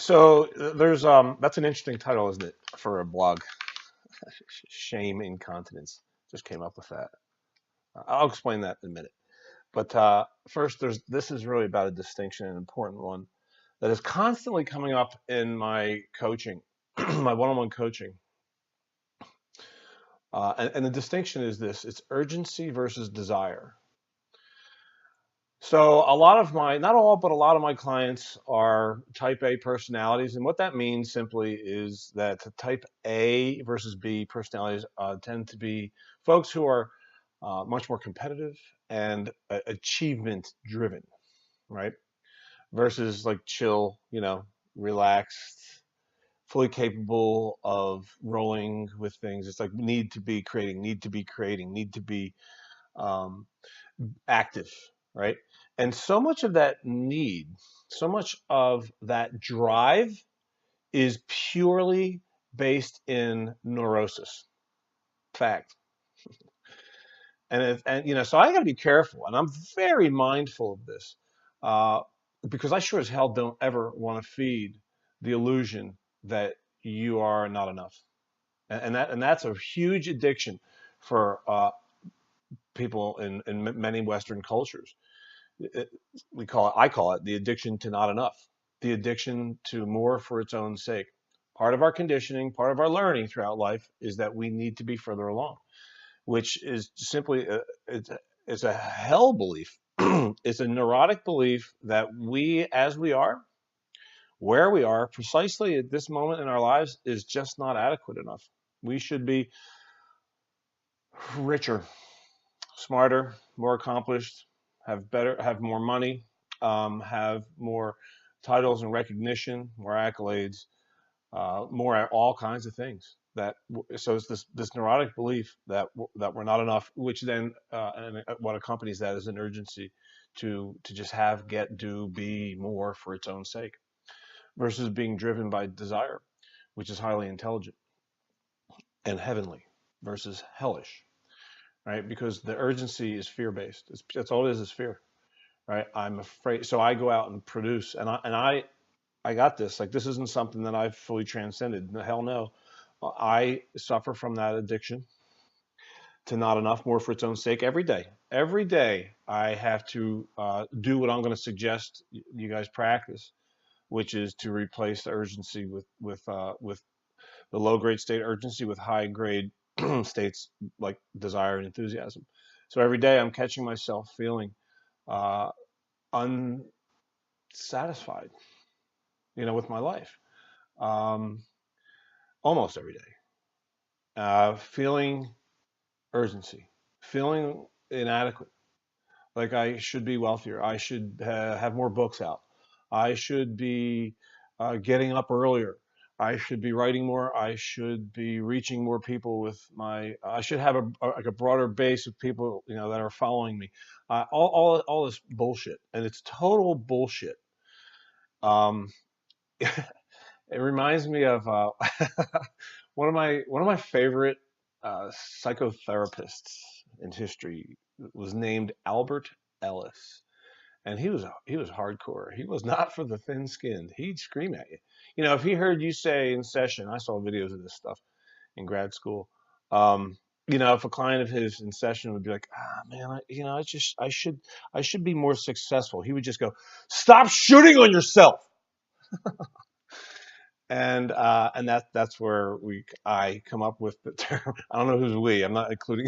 So there's that's an interesting title, isn't it, for a blog? Shame incontinence. Just came up with that. I'll explain that in a minute. But first, this is really about a distinction, an important one that is constantly coming up in my coaching, my one-on-one coaching. And the distinction is this: it's urgency versus desire. So a lot of my, not all, but a lot of my clients are type A personalities. And what that means simply is that type A versus B personalities tend to be folks who are much more competitive and achievement driven, right? Versus like chill, relaxed, fully capable of rolling with things. It's like need to be creating, need to be creating, need to be um, active, right? And so much of that need, so much of that drive is purely based in neurosis, fact. So I got to be careful, and I'm very mindful of this, uh, because I sure as hell don't ever want to feed the illusion that you are not enough, and that's a huge addiction for people in many Western cultures. It, I call it the addiction to not enough, the addiction to more for its own sake. Part of our conditioning, part of our learning throughout life is that we need to be further along, which is simply it's a hell belief. It's a neurotic belief that we, as we are, where we are, precisely at this moment in our lives, is just not adequate enough. We should be richer, smarter, more accomplished, have more money, have more titles and recognition, more accolades, more all kinds of things. So it's this neurotic belief that we're not enough, which then and what accompanies that is an urgency to just have, get, do, be more for its own sake, versus being driven by desire, which is highly intelligent and heavenly, versus hellish, right? Because the urgency is fear based. That's all it is fear, right? I'm afraid. So I go out and produce, I got this. Like, this isn't something that I've fully transcended. Hell no. I suffer from that addiction to not enough, more for its own sake every day. Every day I have to do what I'm going to suggest you guys practice, which is to replace the urgency with the low grade state urgency with high grade states like desire and enthusiasm. So every day I'm catching myself feeling uh, unsatisfied, with my life. Um, Almost every day. Feeling urgency, feeling inadequate, like I should be wealthier, I should have more books out, I should be getting up earlier, I should be writing more, I should be reaching more people with I should have like a broader base of people that are following me. All this bullshit, and it's total bullshit. Um, it reminds me of one of my favorite psychotherapists in history was named Albert Ellis, and he was hardcore. He was not for the thin-skinned. He'd scream at you. If he heard you say in session, I saw videos of this stuff in grad school. Um, if a client of his in session would be like, "Ah, man, I should be more successful," he would just go, "Stop shooting on yourself." And that's where I come up with the term. I don't know who's we. I'm not including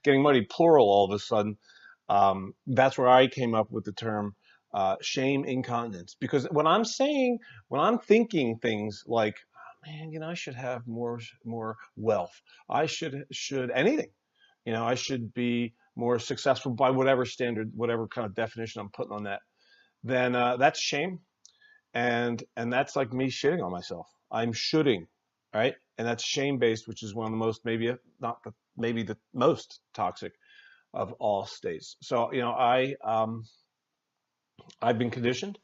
getting money plural all of a sudden. That's where I came up with the term shame incontinence, because when I'm thinking things like, oh, man, I should have more wealth. I should anything. I should be more successful by whatever standard, whatever kind of definition I'm putting on that. Then that's shame, and that's like me shitting on myself. I'm shoulding, right? And that's shame based, which is one of the most, maybe not the maybe the most toxic of all states. So I've been conditioned,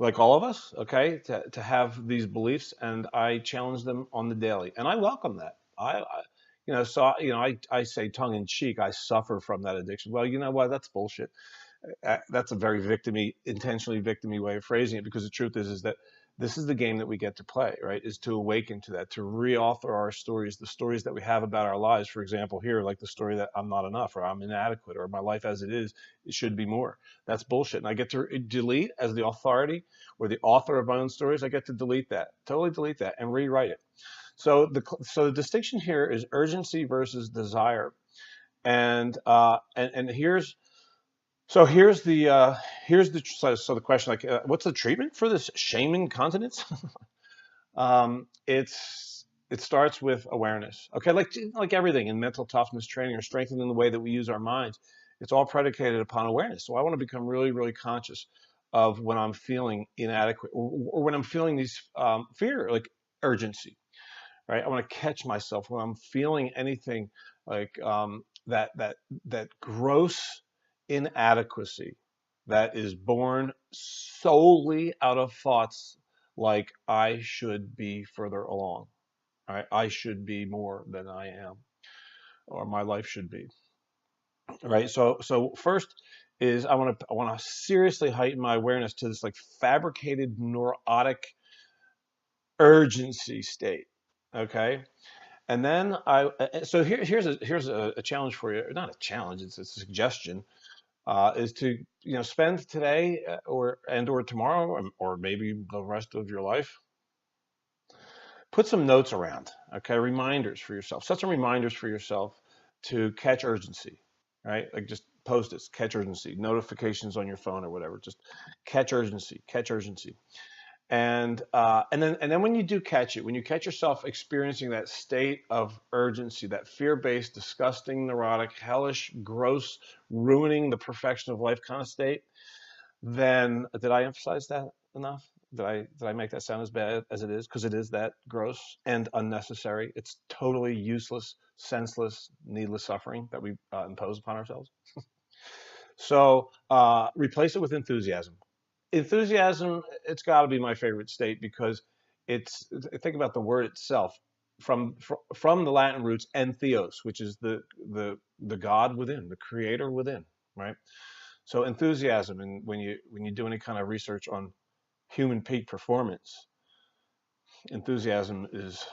like all of us, okay, to have these beliefs, and I challenge them on the daily, and I welcome that. I say tongue in cheek, I suffer from that addiction. Well, you know what? That's bullshit. That's a very victimy, intentionally victimy way of phrasing it, because the truth is that this is the game that we get to play, right? Is to awaken to that, to reauthor our stories, the stories that we have about our lives. For example, here, like the story that I'm not enough, or I'm inadequate, or my life as it is, it should be more. That's bullshit. And I get to delete, as the authority or the author of my own stories, I get to delete that, totally delete that, and rewrite it. So the distinction here is urgency versus desire. And here's the question, like, what's the treatment for this shame incontinence? It starts with awareness. Okay, like everything in mental toughness training or strengthening the way that we use our minds, it's all predicated upon awareness. So I want to become really, really conscious of when I'm feeling inadequate, or when I'm feeling these fear, like urgency, right? I want to catch myself when I'm feeling anything like that gross inadequacy that is born solely out of thoughts like I should be further along, right? I should be more than I am, or my life should be, right? So first is I want to seriously heighten my awareness to this like fabricated neurotic urgency state, okay? And then here's a challenge for you. Not a challenge, it's a suggestion. Is to spend today or tomorrow, or maybe the rest of your life, put some notes around. Okay, reminders for yourself. Set some reminders for yourself to catch urgency. Right, like just post-its, catch urgency, notifications on your phone or whatever. Just catch urgency, catch urgency. And then when you do catch it, when you catch yourself experiencing that state of urgency, that fear-based, disgusting, neurotic, hellish, gross, ruining the perfection of life kind of state, then did I emphasize that enough? Did I make that sound as bad as it is? Because it is that gross and unnecessary. It's totally useless, senseless, needless suffering that we impose upon ourselves. So replace it with enthusiasm. Enthusiasm, it's got to be my favorite state, because think about the word itself, from the Latin roots entheos, which is the God within, the creator within, right? So enthusiasm, and when you do any kind of research on human peak performance, enthusiasm is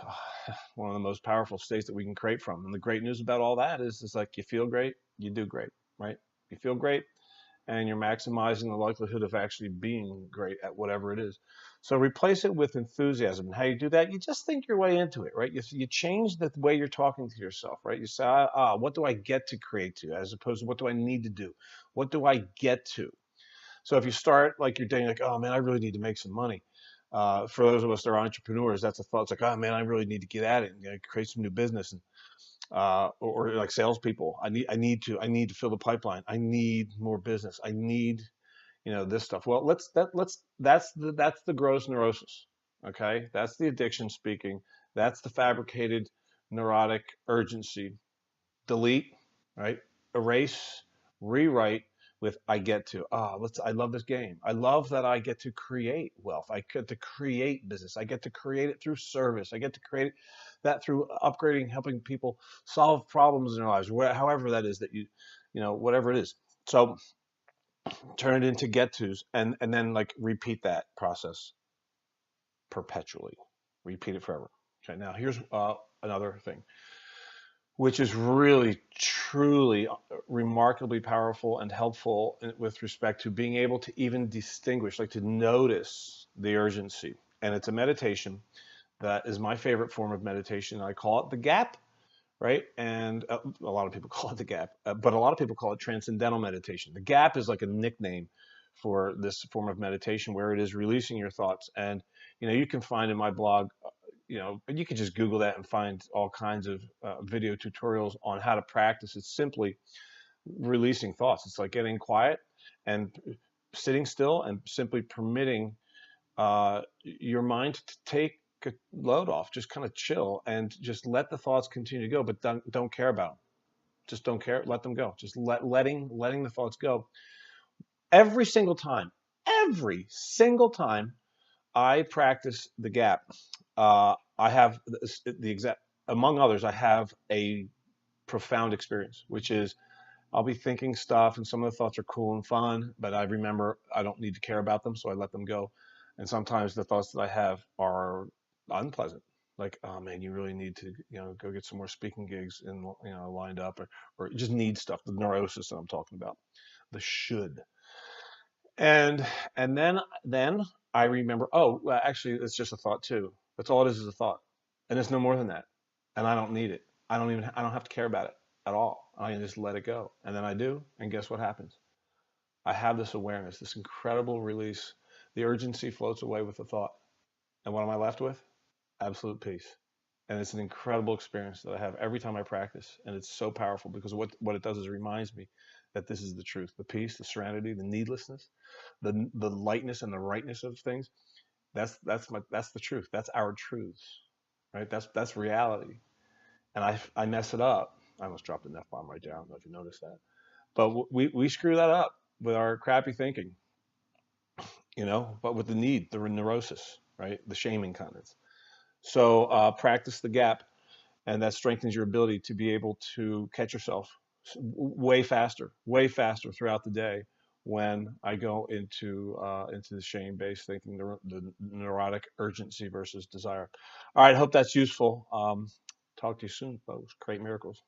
one of the most powerful states that we can create from. And the great news about all that is like, you feel great, you do great, right? You feel great, and you're maximizing the likelihood of actually being great at whatever it is. So replace it with enthusiasm. And how you do that? You just think your way into it, right? You change the way you're talking to yourself, right? You say, what do I get to create to, as opposed to what do I need to do? What do I get to? So if you start like your day, like, oh man, I really need to make some money. For those of us that are entrepreneurs, that's a thought. It's like, oh man, I really need to get at it and create some new business. And or like salespeople, I need to fill the pipeline. I need more business. I need, this stuff. Well, that's the gross neurosis. Okay, that's the addiction speaking. That's the fabricated neurotic urgency. Delete, right? Erase, rewrite with I get to. I love this game. I love that I get to create wealth. I get to create business. I get to create it through service. I get to create that through upgrading, helping people solve problems in their lives, however that is that whatever it is. So turn it into get tos, and then like repeat that process perpetually. Repeat it forever. Okay, now here's another thing, which is really, truly, remarkably powerful and helpful with respect to being able to even distinguish, like to notice the urgency. And it's a meditation that is my favorite form of meditation. I call it the gap, right? And a lot of people call it the gap, but a lot of people call it transcendental meditation. The gap is like a nickname for this form of meditation, where it is releasing your thoughts. And you can find in my blog, you can just Google that and find all kinds of video tutorials on how to practice. It's simply releasing thoughts. It's like getting quiet and sitting still and simply permitting your mind to take a load off, just kind of chill and just let the thoughts continue to go, but don't care about them. Just don't care. Let them go. Just letting the thoughts go. Every single time I practice the gap, I have the exact, among others, I have a profound experience, which is I'll be thinking stuff, and some of the thoughts are cool and fun, but I remember I don't need to care about them, so I let them go. And sometimes the thoughts that I have are unpleasant, like, oh man, you really need to, go get some more speaking gigs and lined up, or you just need stuff. The neurosis that I'm talking about, the should. And and then I remember, oh, well, actually, it's just a thought too. That's all it is a thought, and it's no more than that. And I don't need it. I don't have to care about it at all. I can just let it go. And then I do, and guess what happens? I have this awareness, this incredible release. The urgency floats away with the thought. And what am I left with? Absolute peace. And it's an incredible experience that I have every time I practice. And it's so powerful because what it does is it reminds me that this is the truth, the peace, the serenity, the needlessness, the lightness and the rightness of things. That's the truth. That's our truths, right? That's reality. And I mess it up. I almost dropped an F bomb right there. I don't know if you noticed that, but we screw that up with our crappy thinking, but with the need, the neurosis, right? The shame incontinence. So practice the gap, and that strengthens your ability to be able to catch yourself way faster throughout the day when I go into the shame-based thinking, the neurotic urgency versus desire. All right, hope that's useful. Talk to you soon, folks. Create miracles.